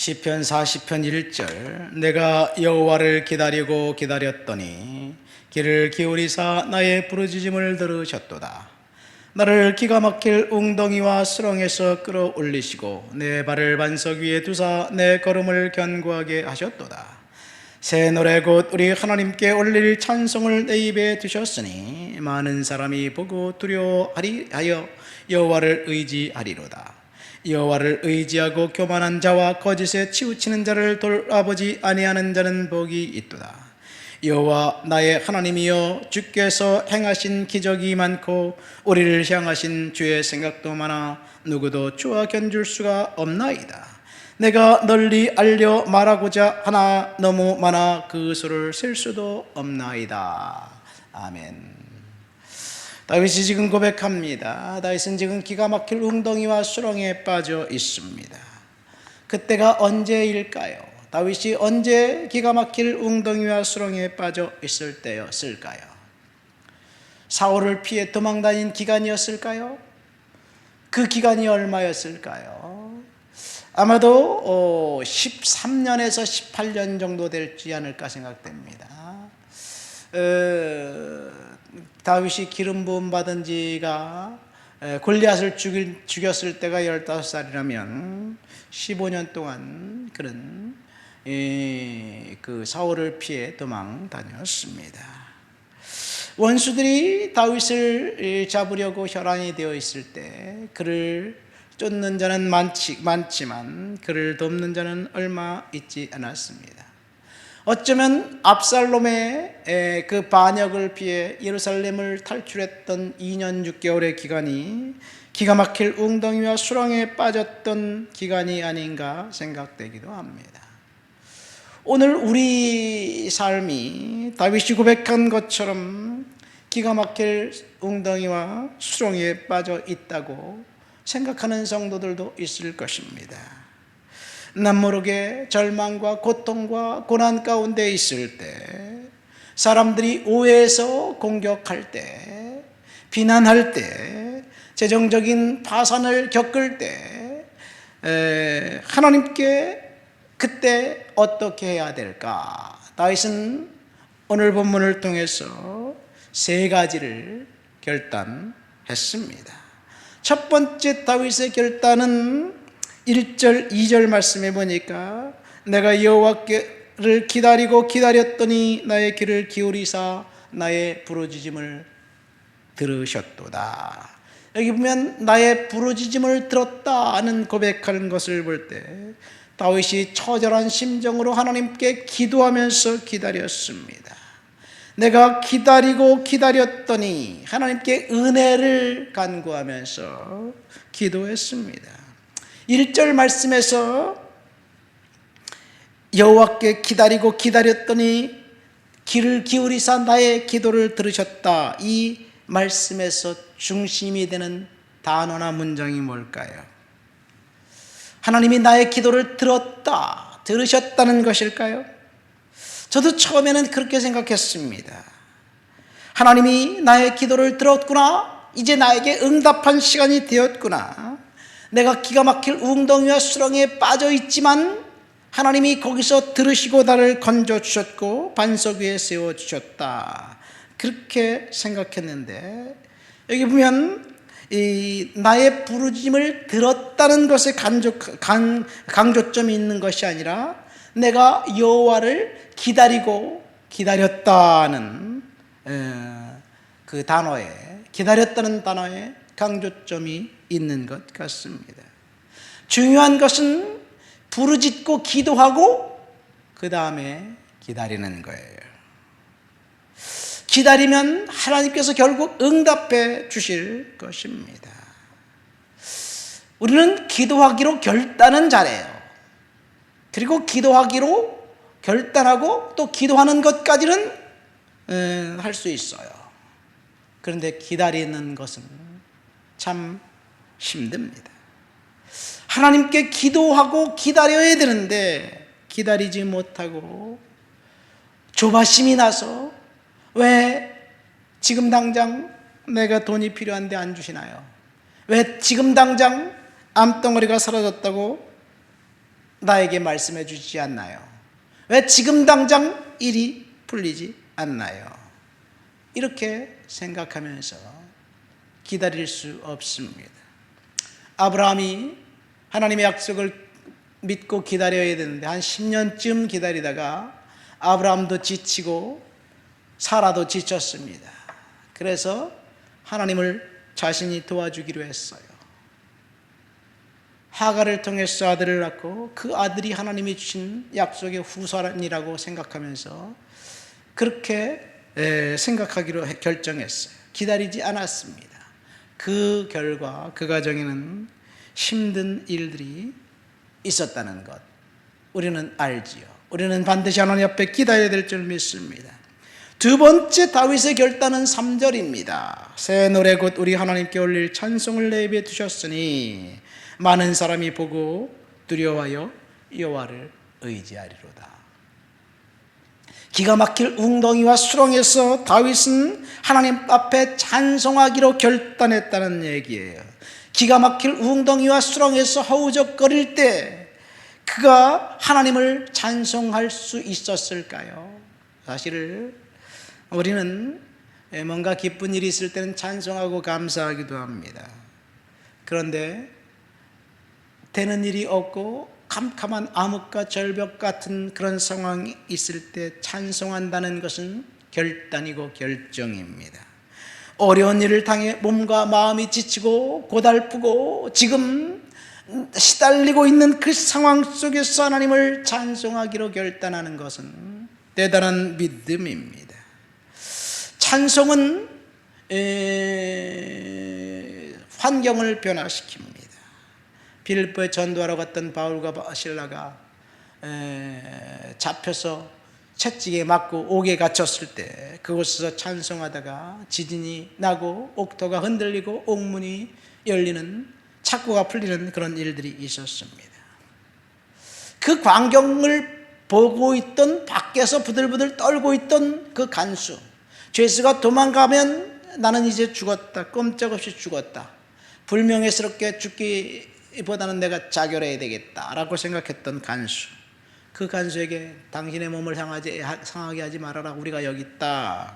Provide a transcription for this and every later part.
시편 40편 1절 내가 여호와를 기다리고 기다렸더니 귀를 기울이사 나의 부르짖음을 들으셨도다. 나를 기가 막힐 웅덩이와 수렁에서 끌어올리시고 내 발을 반석 위에 두사 내 걸음을 견고하게 하셨도다. 새 노래 곧 우리 하나님께 올릴 찬송을 내 입에 두셨으니 많은 사람이 보고 두려워하여 여호와를 의지하리로다. 여호와를 의지하고 교만한 자와 거짓에 치우치는 자를 돌아보지 아니하는 자는 복이 있도다. 여호와 나의 하나님이여, 주께서 행하신 기적이 많고 우리를 향하신 주의 생각도 많아 누구도 주와 견줄 수가 없나이다. 내가 널리 알려 말하고자 하나 너무 많아 그 수를 셀 수도 없나이다. 아멘. 다윗이 지금 고백합니다. 다윗은 지금 기가 막힐 웅덩이와 수렁에 빠져 있습니다. 그때가 언제일까요? 다윗이 언제 기가 막힐 웅덩이와 수렁에 빠져 있을 때였을까요? 사울을 피해 도망다닌 기간이었을까요? 그 기간이 얼마였을까요? 아마도 13년에서 18년 정도 될지 않을까 생각됩니다. 다윗이 기름 부음 받은 지가 골리앗을 죽였을 때가 15살이라면 15년 동안 그는 그 사울을 피해 도망 다녔습니다. 원수들이 다윗을 잡으려고 혈안이 되어 있을 때 그를 쫓는 자는 많지만 그를 돕는 자는 얼마 있지 않았습니다. 어쩌면 압살롬의 그 반역을 피해 예루살렘을 탈출했던 2년 6개월의 기간이 기가 막힐 웅덩이와 수렁에 빠졌던 기간이 아닌가 생각되기도 합니다. 오늘 우리 삶이 다윗이 고백한 것처럼 기가 막힐 웅덩이와 수렁에 빠져 있다고 생각하는 성도들도 있을 것입니다. 남모르게 절망과 고통과 고난 가운데 있을 때, 사람들이 오해해서 공격할 때, 비난할 때, 재정적인 파산을 겪을 때, 하나님께 그때 어떻게 해야 될까? 다윗은 오늘 본문을 통해서 세 가지를 결단했습니다. 첫 번째 다윗의 결단은 1절, 2절 말씀해 보니까 내가 여호와를 기다리고 기다렸더니 나의 귀를 기울이사 나의 부르짖음을 들으셨도다. 여기 보면 나의 부르짖음을 들었다는 고백하는 것을 볼 때 다윗이 처절한 심정으로 하나님께 기도하면서 기다렸습니다. 내가 기다리고 기다렸더니 하나님께 은혜를 간구하면서 기도했습니다. 1절 말씀에서 여호와께 기다리고 기다렸더니 귀를 기울이사 나의 기도를 들으셨다. 이 말씀에서 중심이 되는 단어나 문장이 뭘까요? 하나님이 나의 기도를 들으셨다는 것일까요? 저도 처음에는 그렇게 생각했습니다. 하나님이 나의 기도를 들었구나. 이제 나에게 응답한 시간이 되었구나. 내가 기가 막힐 웅덩이와 수렁에 빠져 있지만 하나님이 거기서 들으시고 나를 건져주셨고 반석 위에 세워주셨다. 그렇게 생각했는데 여기 보면 이 나의 부르짖음을 들었다는 것에 강조점이 있는 것이 아니라 내가 여호와를 기다리고 기다렸다는 그 단어에, 기다렸다는 단어에 강조점이 있는 것 같습니다. 중요한 것은 부르짖고 기도하고 그 다음에 기다리는 거예요. 기다리면 하나님께서 결국 응답해 주실 것입니다. 우리는 기도하기로 결단은 잘해요. 그리고 기도하기로 결단하고 또 기도하는 것까지는 할 수 있어요. 그런데 기다리는 것은 참 힘듭니다. 하나님께 기도하고 기다려야 되는데 기다리지 못하고 조바심이 나서 왜 지금 당장 내가 돈이 필요한데 안 주시나요? 왜 지금 당장 암덩어리가 사라졌다고 나에게 말씀해 주지 않나요? 왜 지금 당장 일이 풀리지 않나요? 이렇게 생각하면서 기다릴 수 없습니다. 아브라함이 하나님의 약속을 믿고 기다려야 되는데 한 10년쯤 기다리다가 아브라함도 지치고 사라도 지쳤습니다. 그래서 하나님을 자신이 도와주기로 했어요. 하갈을 통해서 아들을 낳고 그 아들이 하나님이 주신 약속의 후손이라고 생각하면서 그렇게 생각하기로 결정했어요. 기다리지 않았습니다. 그 결과 그 가정에는 힘든 일들이 있었다는 것 우리는 알지요. 우리는 반드시 하나님 앞에 기다려야 될 줄 믿습니다. 두 번째 다윗의 결단은 3절입니다. 새 노래 곧 우리 하나님께 올릴 찬송을 내입에 두셨으니 많은 사람이 보고 두려워하여 여호와를 의지하리로다. 기가 막힐 웅덩이와 수렁에서 다윗은 하나님 앞에 찬송하기로 결단했다는 얘기예요. 기가 막힐 웅덩이와 수렁에서 허우적거릴 때 그가 하나님을 찬송할 수 있었을까요? 사실 우리는 뭔가 기쁜 일이 있을 때는 찬송하고 감사하기도 합니다. 그런데 되는 일이 없고 캄캄한 암흑과 절벽 같은 그런 상황이 있을 때 찬송한다는 것은 결단이고 결정입니다. 어려운 일을 당해 몸과 마음이 지치고 고달프고 지금 시달리고 있는 그 상황 속에서 하나님을 찬송하기로 결단하는 것은 대단한 믿음입니다. 찬송은 환경을 변화시킵니다. 빌립보에 전도하러 갔던 바울과 실라가 잡혀서 채찍에 맞고 옥에 갇혔을 때 그곳에서 찬송하다가 지진이 나고 옥토가 흔들리고 옥문이 열리는 착고가 풀리는 그런 일들이 있었습니다. 그 광경을 보고 있던 밖에서 부들부들 떨고 있던 그 간수, 죄수가 도망가면 나는 이제 죽었다, 꼼짝없이 죽었다, 불명예스럽게 죽기보다는 내가 자결해야 되겠다라고 생각했던 간수, 그 간수에게 당신의 몸을 상하게 하지 말아라, 우리가 여기 있다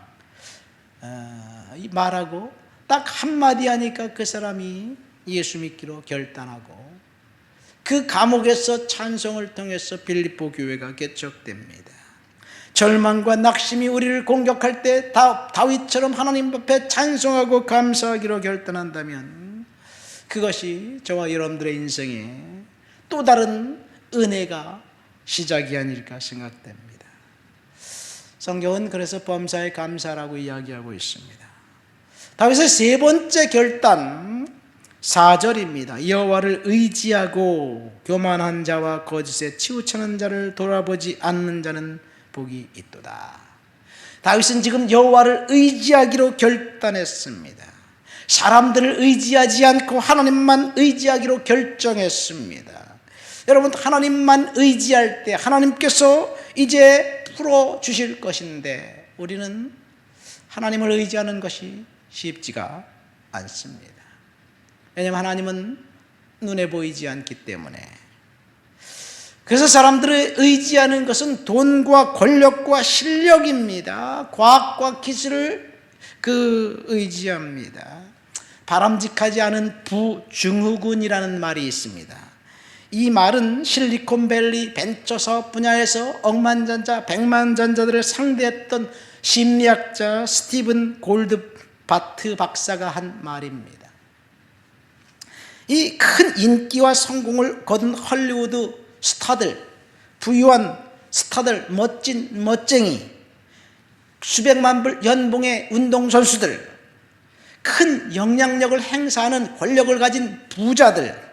말하고 딱 한마디 하니까 그 사람이 예수 믿기로 결단하고 그 감옥에서 찬송을 통해서 빌립보 교회가 개척됩니다. 절망과 낙심이 우리를 공격할 때 다윗처럼 하나님 앞에 찬송하고 감사하기로 결단한다면 그것이 저와 여러분들의 인생에 또 다른 은혜가 시작이 아닐까 생각됩니다. 성경은 그래서 범사에 감사라고 이야기하고 있습니다. 다윗의 세 번째 결단 4절입니다. 여호와를 의지하고 교만한 자와 거짓에 치우치는 자를 돌아보지 않는 자는 복이 있도다. 다윗은 지금 여호와를 의지하기로 결단했습니다. 사람들을 의지하지 않고 하나님만 의지하기로 결정했습니다. 여러분, 하나님만 의지할 때 하나님께서 이제 풀어주실 것인데 우리는 하나님을 의지하는 것이 쉽지가 않습니다. 왜냐하면 하나님은 눈에 보이지 않기 때문에. 그래서 사람들을 의지하는 것은 돈과 권력과 실력입니다. 과학과 기술을 의지합니다. 바람직하지 않은 부증후군이라는 말이 있습니다. 이 말은 실리콘밸리 벤처사업 분야에서 억만장자, 백만장자들을 상대했던 심리학자 스티븐 골드바트 박사가 한 말입니다. 이 큰 인기와 성공을 거둔 헐리우드 스타들, 부유한 스타들, 멋쟁이, 수백만 불 연봉의 운동선수들, 큰 영향력을 행사하는 권력을 가진 부자들,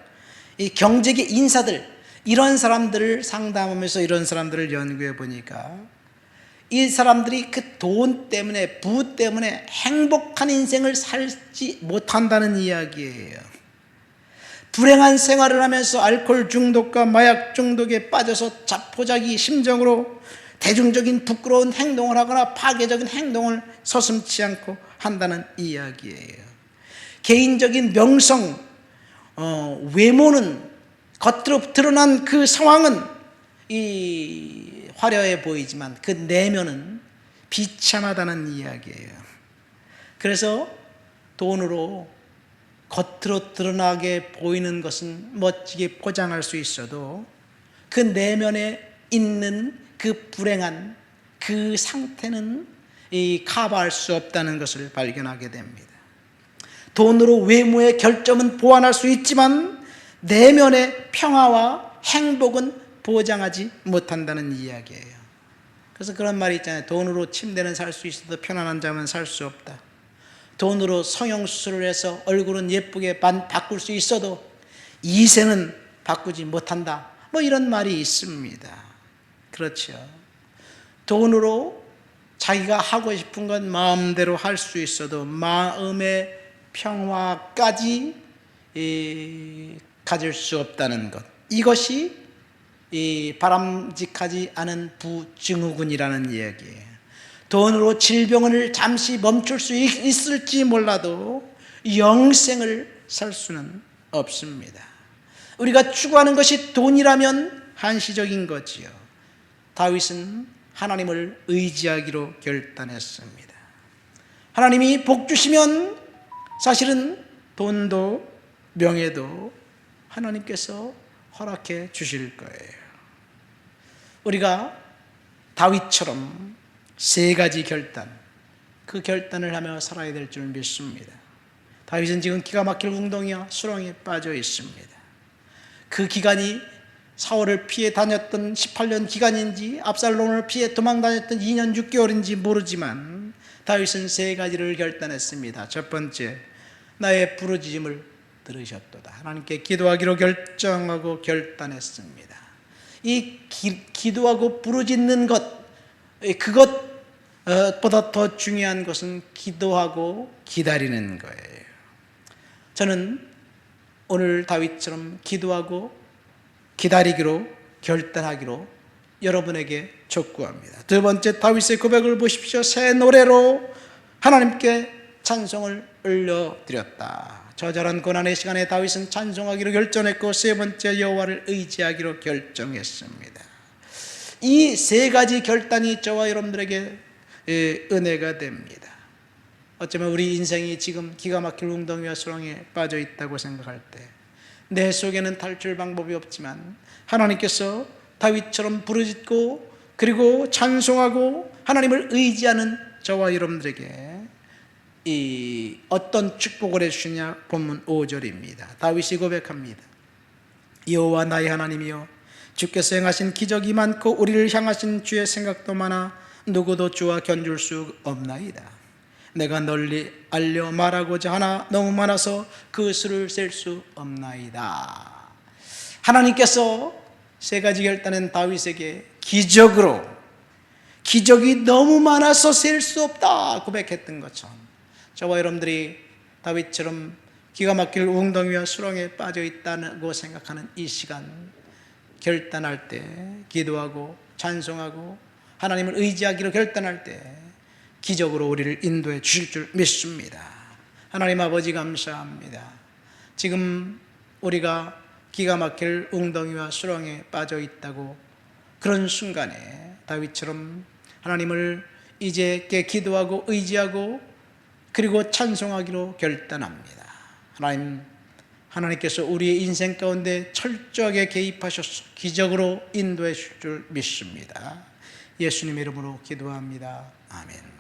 이 경제계 인사들, 이런 사람들을 상담하면서 이런 사람들을 연구해 보니까 이 사람들이 그 돈 때문에, 부 때문에 행복한 인생을 살지 못한다는 이야기예요. 불행한 생활을 하면서 알코올 중독과 마약 중독에 빠져서 자포자기 심정으로 대중적인 부끄러운 행동을 하거나 파괴적인 행동을 서슴지 않고 한다는 이야기예요. 개인적인 명성, 외모는 겉으로 드러난 그 상황은 이 화려해 보이지만 그 내면은 비참하다는 이야기예요. 그래서 돈으로 겉으로 드러나게 보이는 것은 멋지게 포장할 수 있어도 그 내면에 있는 그 불행한 그 상태는 커버할 수 없다는 것을 발견하게 됩니다. 돈으로 외모의 결점은 보완할 수 있지만 내면의 평화와 행복은 보장하지 못한다는 이야기예요. 그래서 그런 말이 있잖아요. 돈으로 침대는 살 수 있어도 편안한 잠은 살 수 없다. 돈으로 성형수술을 해서 얼굴은 예쁘게 바꿀 수 있어도 이세는 바꾸지 못한다. 뭐 이런 말이 있습니다. 그렇죠. 돈으로 자기가 하고 싶은 건 마음대로 할 수 있어도 마음의 평화까지 가질 수 없다는 것, 이것이 바람직하지 않은 부증후군이라는 이야기예요. 돈으로 질병을 잠시 멈출 수 있을지 몰라도 영생을 살 수는 없습니다. 우리가 추구하는 것이 돈이라면 한시적인 거지요. 다윗은 하나님을 의지하기로 결단했습니다. 하나님이 복 주시면 사실은 돈도 명예도 하나님께서 허락해 주실 거예요. 우리가 다윗처럼 세 가지 결단, 그 결단을 하며 살아야 될 줄 믿습니다. 다윗은 지금 기가 막힐 웅덩이와 수렁에 빠져 있습니다. 그 기간이 사울을 피해 다녔던 18년 기간인지 압살롬을 피해 도망 다녔던 2년 6개월인지 모르지만 다윗은 세 가지를 결단했습니다. 첫 번째, 나의 부르짖음을 들으셨도다. 하나님께 기도하기로 결정하고 결단했습니다. 이 기도하고 부르짖는 것, 그것보다 더 중요한 것은 기도하고 기다리는 거예요. 저는 오늘 다윗처럼 기도하고 기다리기로 결단하기로 여러분에게 촉구합니다. 두 번째, 다윗의 고백을 보십시오. 새 노래로 하나님께 찬송을 올려드렸다. 저절한 고난의 시간에 다윗은 찬송하기로 결정했고, 세 번째, 여호와를 의지하기로 결정했습니다. 이 세 가지 결단이 저와 여러분들에게 은혜가 됩니다. 어쩌면 우리 인생이 지금 기가 막힐 웅덩이와 수렁에 빠져 있다고 생각할 때 내 속에는 탈출 방법이 없지만 하나님께서 다윗처럼 부르짖고 그리고 찬송하고 하나님을 의지하는 저와 여러분들에게 이 어떤 축복을 해주시냐, 본문 5절입니다. 다윗이 고백합니다. 여호와 나의 하나님이여, 주께서 행하신 기적이 많고 우리를 향하신 주의 생각도 많아 누구도 주와 견줄 수 없나이다. 내가 널리 알려 말하고자 하나 너무 많아서 그 수를 셀 수 없나이다. 하나님께서 세 가지 결단한 다윗에게 기적이 너무 많아서 셀 수 없다 고백했던 것처럼 저와 여러분들이 다윗처럼 기가 막힐 웅덩이와 수렁에 빠져 있다고 생각하는 이 시간, 결단할 때, 기도하고 찬송하고 하나님을 의지하기로 결단할 때 기적으로 우리를 인도해 주실 줄 믿습니다. 하나님 아버지 감사합니다. 지금 우리가 기가 막힐 웅덩이와 수렁에 빠져 있다고 그런 순간에 다윗처럼 하나님을 이제 기도하고 의지하고 그리고 찬송하기로 결단합니다. 하나님께서 우리의 인생 가운데 철저하게 개입하셔서 기적으로 인도해 주실 줄 믿습니다. 예수님의 이름으로 기도합니다. 아멘.